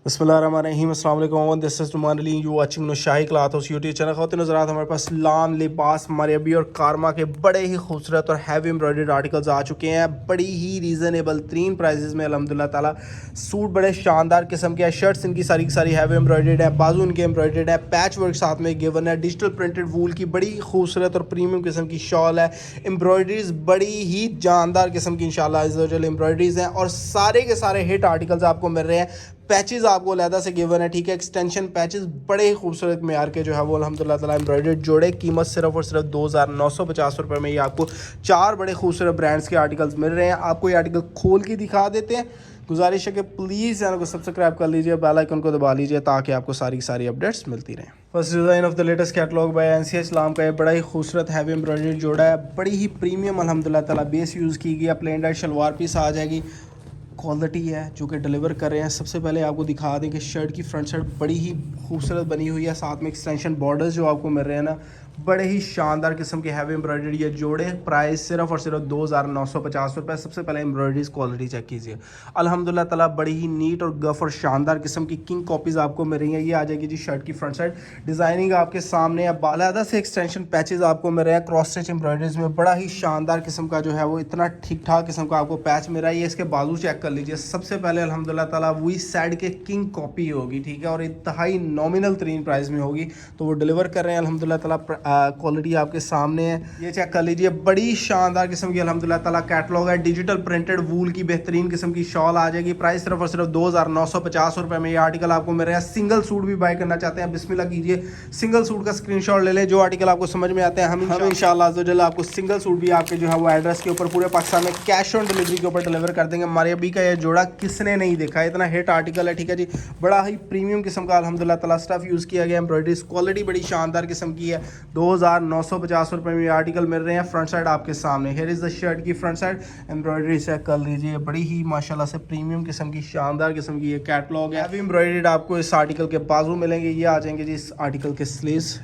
बिस्मिल्लाहिर्रहमानिर्रहीम अस्सलाम वालेकुम। This is Numan Ali, you watching Nushahi cloth house YouTube channel. ख़वातीन हज़रात, हमारे पास लाम लिबास मरबी और कारमा के बड़े ही खूबसूरत और हैवी एम्ब्रॉयडर्ड आर्टिकल्स आ चुके हैं बड़ी ही रीज़नेबल तरीन प्राइसेस में अल्हम्दुलिल्लाह ताला। सूट बड़े शानदार किस्म के हैं, शर्ट्स इनकी सारी की सारी हैवी एम्ब्रॉयडर्ड है, बाजू इनके एम्ब्रॉयडर्ड है, पैच वर्क साथ में गिवन है, डिजिटल प्रिंटेड वूल की बड़ी खूबसूरत और प्रीमियम किस्म की शॉल है। एम्ब्रॉयडरीज बड़ी ही जानदार किस्म की इंशाल्लाह अज़्ज़ा वजल एम्ब्रॉयडरीज हैं और सारे के सारे हिट आर्टिकल्स आपको मिल रहे हैं। पैचेस आपको अलहदा से गिवन है, ठीक है। एक्सटेंशन पैचेस बड़े ही खूबसूरत मेयार के जो है वो अल्हम्दुलिल्लाह ताला एम्ब्रॉयडर्ड जोड़े। कीमत सिर्फ और सिर्फ 2950 रुपये में ये आपको 4 बड़े खूबसूरत ब्रांड्स के आर्टिकल्स मिल रहे हैं। आपको ये आर्टिकल खोल के दिखा देते हैं। गुजारिश है कि प्लीज़ चैनल को सब्सक्राइब कर लीजिए, बेल आइकन को दबा लीजिए ताकि आपको सारी की सारी अपडेट्स मिलती रहें। First design of the latest catalogue by NCH लाम का ये बड़ा ही खूबसूरत हैवी एम्ब्रॉयडर्ड जोड़ा है, बड़ी ही प्रीमियम अल्हम्दुलिल्लाह ताला बेस यूज़ की गई है। प्लेन डाइट शलवार पीस आ जाएगी, क्वालिटी है जो कि डिलीवर कर रहे हैं। सबसे पहले आपको दिखा दें कि शर्ट की फ्रंट साइड बड़ी ही खूबसूरत बनी हुई है, साथ में एक्सटेंशन बॉर्डर्स जो आपको मिल रहे हैं ना, बड़े ही शानदार किस्म के हैवी एम्ब्रॉयडरी ये जोड़े। प्राइस सिर्फ और सिर्फ 2950 रुपये। सबसे पहले एम्ब्रॉयडरीज क्वालिटी चेक कीजिए, अल्हम्दुलिल्लाह ताला बड़ी ही नीट और गफ और शानदार किस्म की किंग कॉपीज़ आपको मिल रही हैं। ये आ जाएगी जी शर्ट की फ्रंट साइड, डिज़ाइनिंग आपके सामने है, बालादा से एक्सटेंशन पैचेज आपको मिल रहे हैं क्रॉस स्टिच एम्ब्रॉयडरीज में। बड़ा ही शानदार किस्म का जो है वो इतना ठीक ठाक किस्म का आपको पैच मिल रहा है। ये इसके बाजू चेक कर लीजिए। सबसे पहले अल्हम्दुलिल्लाह ताला वही साइड के किंग कॉपी होगी, ठीक है, और इंतहाई नॉमिनल तरीन प्राइस में होगी, तो वो डिलीवर कर रहे हैं अल्हम्दुलिल्लाह ताला। क्वालिटी आपके सामने है, ये चेक कर लीजिए। बड़ी शानदार किस्म की अल्हम्दुलिल्लाह ताला कैटलॉग है। डिजिटल प्रिंटेड वूल की बेहतरीन किस्म की शॉल आ जाएगी। प्राइस सिर्फ और सिर्फ 2950 रुपये में ये आर्टिकल आपको मिल रहा है। सिंगल सूट भी बाय करना चाहते हैं, बिस्मिल्लाह कीजिए, सिंगल सूट का स्क्रीनशॉट ले लें। जो आर्टिकल आपको समझ में आते हैं हम इंशाल्लाह अज़्ज़ा वजल आपको सिंगल सूट भी आपके जो है वो एड्रेस के ऊपर पूरे पाकिस्तान में कैश ऑन डिलीवरी के ऊपर डिलीवर कर देंगे। हमारे अभी का ये जोड़ा किसने नहीं देखा, इतना हिट आर्टिकल है, ठीक है जी। बड़ा ही प्रीमियम किस्म का अल्हम्दुलिल्लाह ताला स्टफ यूज़ किया गया। एम्ब्रॉयडरी क्वालिटी बड़ी शानदार किस्म की है। 2950 रुपये में ये आर्टिकल मिल रहे हैं। फ्रंट साइड आपके सामने, हेयर इज़ द शर्ट की फ्रंट साइड, एम्ब्रॉयडरी चेक कर लीजिए, बड़ी ही माशाल्लाह से प्रीमियम किस्म की शानदार किस्म की ये कैटलॉग है। हैवी एम्ब्रॉयडर्ड आपको इस आर्टिकल के बाजू मिलेंगे। ये आ जाएंगे जी इस आर्टिकल के sleeves.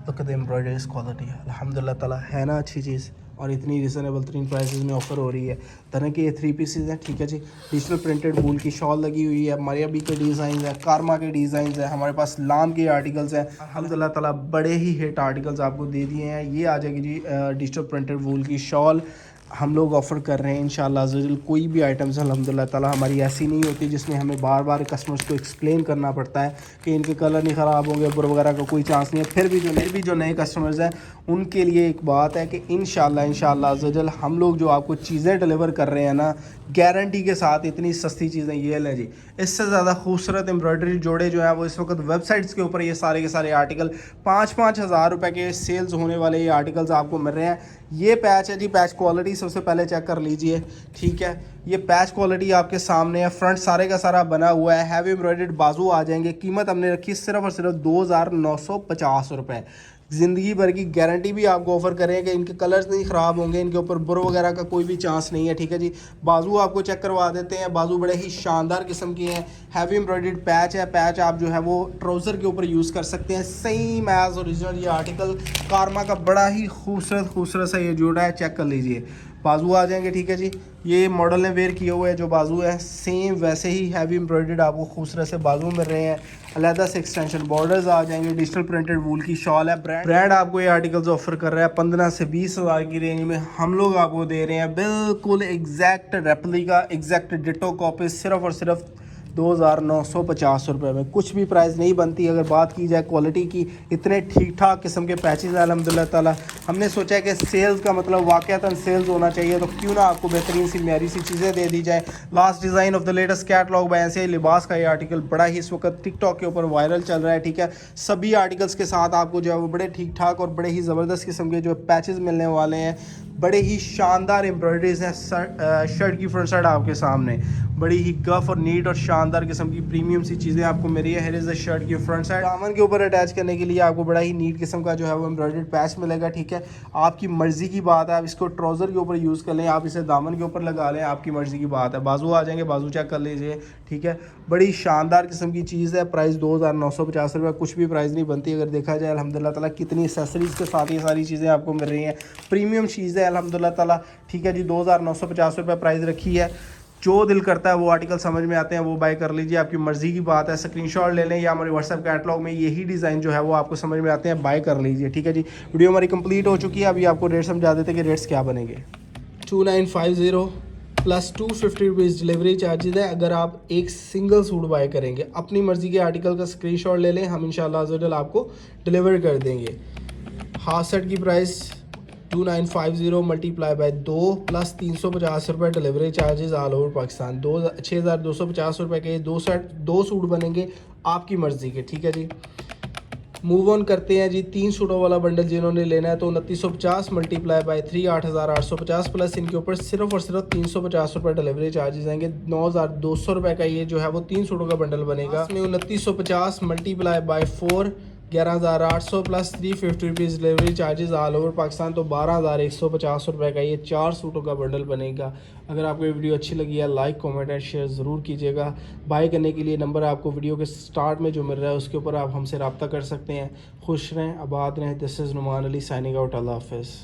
Look at the embroidery quality, अल्हम्दुलिल्लाह ताला है ना अच्छी चीज़, और इतनी रिजनेबल तरीन प्राइसेस में ऑफर हो रही है। तरह के ये 3 पीसेज हैं, ठीक है जी। डिजिटल प्रिंटेड वूल की शॉल लगी हुई है, मरियाबी के डिज़ाइन है, कारमा के डिज़ाइन है, हमारे पास लाम के आर्टिकल्स हैं। अल्हम्दुलिल्लाह ताला बड़े ही हिट आर्टिकल्स आपको दे दिए हैं। ये आ जाएगी जी डिजिटल प्रिंटेड वूल की शॉल हम लोग ऑफ़र कर रहे हैं इंशाल्लाह अज़्ज़ा वजल। कोई भी आइटम्स अल्हम्दुलिल्लाह ताला हमारी ऐसी नहीं होती जिसमें हमें बार बार कस्टमर्स को एक्सप्लेन करना पड़ता है कि इनके कलर नहीं ख़राब होंगे, बुर वगैरह का कोई चांस नहीं है। फिर भी जो नए कस्टमर्स हैं उनके लिए एक बात है कि इंशाल्लाह अज़्ज़ा वजल हम लोग जो आपको चीज़ें डिलीवर कर रहे हैं ना, गारंटी के साथ इतनी सस्ती चीज़ें ये लें जी। इससे ज़्यादा खूबसूरत एम्ब्रॉयडरी जोड़े जो हैं वो इस वक्त वेबसाइट्स के ऊपर ये सारे के सारे आर्टिकल 5-5 हज़ार रुपये के सेल्स होने वाले ये आर्टिकल्स आपको मिल रहे हैं। ये पैच है जी, पैच क्वालिटी सबसे पहले चेक कर लीजिए, ठीक है। ये पैच क्वालिटी आपके सामने है, फ्रंट सारे का सारा बना हुआ है, हैवी एम्ब्रॉयडर्ड बाजू आ जाएंगे। कीमत हमने रखी सिर्फ और सिर्फ 2950 रुपये। ज़िंदगी भर की गारंटी भी आपको ऑफ़र करें कि इनके कलर्स नहीं ख़राब होंगे, इनके ऊपर बुर वगैरह का कोई भी चांस नहीं है, ठीक है जी। बाजू आपको चेक करवा देते हैं, बाजू बड़े ही शानदार किस्म के हैं। हैवी एम्ब्रॉयडर्ड पैच है, पैच आप जो है वो ट्राउज़र के ऊपर यूज़ कर सकते हैं। सेम एज़ ओरिजिनल ये आर्टिकल कारमा का बड़ा ही खूबसूरत सा ये जोड़ा है, चेक कर लीजिए। बाजू आ जाएंगे, ठीक है जी। ये मॉडल ने वेयर किए हुए है, जो बाजू है सेम वैसे ही हैवी एम्ब्रॉयडर्ड आपको खूबसूरत से बाजू मिल रहे हैं। अलहदा से एक्सटेंशन बॉर्डर्स आ जाएंगे। डिजिटल प्रिंटेड वूल की शॉल है। ब्रांड आपको ये आर्टिकल्स ऑफर कर रहा है 15 से 20 हज़ार की रेंज में। हम लोग आपको दे रहे हैं बिल्कुल exact replica, exact ditto copy सिर्फ और सिर्फ 2950 रुपये में। कुछ भी प्राइस नहीं बनती अगर बात की जाए क्वालिटी की। इतने ठीक ठाक किस्म के पैचेज हैं अल्हम्दुलिल्लाह ताला। हमने सोचा है कि सेल्स का मतलब वाक़यातन सेल्स होना चाहिए, तो क्यों ना आपको बेहतरीन सी म्यारी सी चीज़ें दे दी जाए। Last design of the latest catalogue by NCH Libas का ये आर्टिकल बड़ा ही इस वक्त टिकटॉक के ऊपर वायरल चल रहा है, ठीक है। सभी आर्टिकल्स के साथ आपको जो है वो बड़े ठीक ठाक और बड़े ही ज़बरदस्त किस्म के जो पैचेज़ मिलने वाले हैं। बड़े ही शानदार एम्ब्रॉयडरीज हैं। शर्ट की फ्रंट साइड आपके सामने बड़ी ही गफ और नीट और शानदार किस्म की प्रीमियम सी चीज़ें आपको मिल रही है। हेयर इज़ द शर्ट की फ्रंट साइड। दामन के ऊपर अटैच करने के लिए आपको बड़ा ही नीट किस्म का जो है वो एम्ब्रॉयडर्ड पैच मिलेगा, ठीक है। आपकी मर्ज़ी की बात है, आप इसको ट्राउज़र के ऊपर यूज़ कर लें, आप इसे दामन के ऊपर लगा लें, आपकी मर्ज़ी की बात है। बाजू आ जाएंगे, बाजू चेक कर लीजिए, ठीक है। बड़ी शानदार किस्म की चीज़ है। प्राइस 2950 रुपये। कुछ भी प्राइस नहीं बनती अगर देखा जाए अल्हम्दुलिल्लाह ताला। कितनी एक्सेसरीज़ के साथ ये सारी चीज़ें आपको मिल रही हैं। प्रीमियम चीज़ है अल्हम्दुलिल्लाह ताला, ठीक है जी। 2950 रुपये प्राइस रखी है। जो दिल करता है वो आर्टिकल समझ में आते हैं वो बाय कर लीजिए, आपकी मर्ज़ी की बात है। स्क्रीनशॉट ले लें या हमारे व्हाट्सएप कैटलॉग में यही डिज़ाइन जो है वो आपको समझ में आते हैं, बाय कर लीजिए, ठीक है जी। वीडियो हमारी कंप्लीट हो चुकी है, अभी आपको रेट समझा देते हैं कि रेट्स क्या बनेंगे। 2950 प्लस 250 रुपीज़ डिलीवरी चार्जेस है अगर आप एक सिंगल सूट बाय करेंगे। अपनी मर्ज़ी के आर्टिकल का स्क्रीनशॉट ले लें, हम इंशाल्लाह अज़्ज़ा आपको डिलीवर कर देंगे। हाफ सेट की प्राइस 2950 मल्टीप्लाई बाय 2 प्लस 350 रुपये delivery charges all over Pakistan. 6250 रुपये के दो सूट बनेंगे आपकी मर्ज़ी के, ठीक है जी। मूव ऑन करते हैं जी। 3 सूटों वाला बंडल जिन्होंने लेना है तो 2950 मल्टीप्लाई बाय 3 8850 प्लस इनके ऊपर सिर्फ और सिर्फ 350 रुपये डिलीवरी चार्जेस आएंगे। 9200 रुपये का ये जो है वो 3 सूटों का बंडल बनेगा। इसमें 2950 multiply by 4 11800 plus 350 rupees delivery charges all over Pakistan, तो 12150 रुपये का ये 4 सूटों का बंडल बनेगा। अगर आपको ये वीडियो अच्छी लगी है लाइक कमेंट एंड शेयर ज़रूर कीजिएगा। बाय करने के लिए नंबर आपको वीडियो के स्टार्ट में जो मिल रहा है उसके ऊपर आप हमसे रब्ता कर सकते हैं। खुश रहें, आबाद रहें। This is Numan Ali signing out. अल्लाह हाफ़िज़।